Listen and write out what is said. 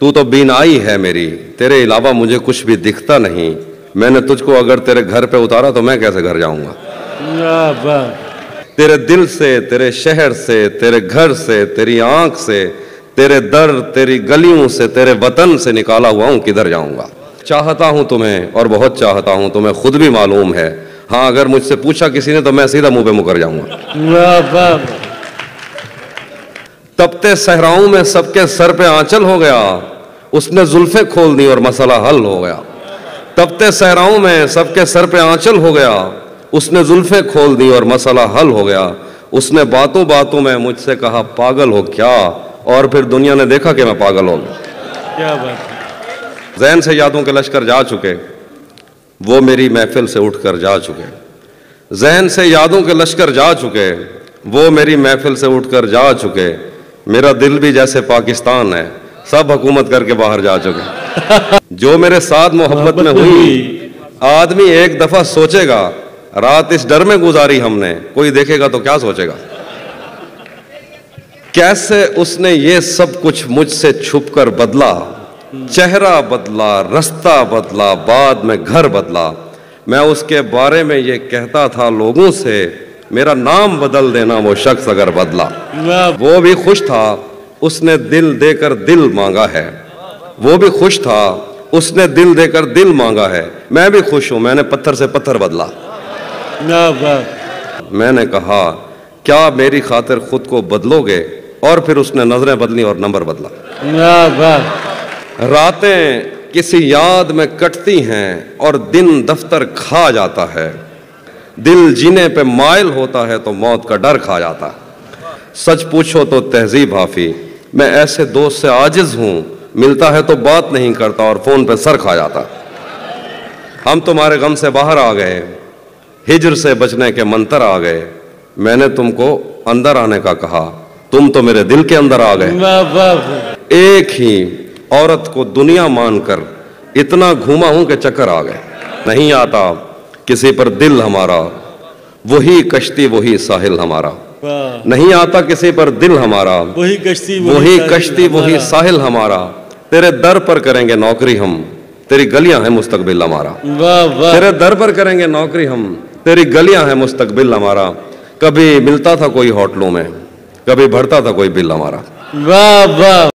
तू तो बीनाई है मेरी, तेरे अलावा मुझे कुछ भी दिखता नहीं। मैंने तुझको अगर तेरे घर पे उतारा तो मैं कैसे घर जाऊंगा। तेरे दिल से, तेरे शहर से, तेरे घर से, तेरी आंख से, तेरे दर, तेरी गलियों से, तेरे वतन से निकाला हुआ हूं, किधर जाऊंगा। चाहता हूं तुम्हें और बहुत चाहता हूं, तुम्हें खुद भी मालूम है। हाँ, अगर मुझसे पूछा किसी ने तो मैं सीधा मुंह पे मुकर जाऊंगा। तपते सहराओं में सबके सर पे आंचल हो गया, उसने जुल्फे खोल दी और मसला हल हो गया। तपते सहराओं में सबके सर पे आंचल हो गया, उसने जुल्फे खोल दी और मसला हल हो गया। उसने बातों बातों में मुझसे कहा पागल हो क्या, और फिर दुनिया ने देखा कि मैं पागल हो गया। क्या बात है। ज़हन से यादों के लश्कर जा चुके, वो मेरी महफिल से उठकर जा चुके। ज़हन से यादों के लश्कर जा चुके, वो मेरी महफिल से उठकर जा चुके। मेरा दिल भी जैसे पाकिस्तान है, सब हुकूमत करके बाहर जा चुके। जो मेरे साथ मोहब्बत में हुई, आदमी एक दफा सोचेगा, रात इस डर में गुजारी हमने, कोई देखेगा तो क्या सोचेगा। कैसे उसने ये सब कुछ मुझसे छुपकर बदला, चेहरा बदला, रास्ता बदला, बाद में घर बदला। मैं उसके बारे में ये कहता था लोगों से, मेरा नाम बदल देना वो शख्स अगर बदला। वो भी खुश था, उसने दिल देकर दिल मांगा है। वो भी खुश था, उसने दिल देकर दिल मांगा है। मैं भी खुश हूं, मैंने पत्थर से पत्थर बदला। मैंने कहा क्या मेरी खातिर खुद को बदलोगे, और फिर उसने नजरें बदली और नंबर बदला। रातें किसी याद में कटती हैं और दिन दफ्तर खा जाता है। दिल जीने पे माइल होता है तो मौत का डर खा जाता है। सच पूछो तो तहजीब हाफी, मैं ऐसे दोस्त से आजिज हूं, मिलता है तो बात नहीं करता और फोन पे सर खा जाता। हम तुम्हारे गम से बाहर आ गए, हिजर से बचने के मंतर आ गए। मैंने तुमको अंदर आने का कहा, तुम तो मेरे दिल के अंदर आ गए। एक ही औरत को दुनिया मानकर इतना घूमा हूं कि चक्कर आ गए। नहीं आता किसी पर दिल हमारा, वही कश्ती वही साहिल हमारा। नहीं आता किसी पर दिल हमारा, वही कश्ती वही साहिल हमारा। तेरे दर पर करेंगे नौकरी हम, तेरी गलियां हैं मुस्तकबिल हमारा। तेरे दर पर करेंगे नौकरी हम, तेरी गलियां हैं मुस्तकबिल हमारा। कभी मिलता था कोई होटलों में, कभी भरता था कोई बिल हमारा। वाह वाह।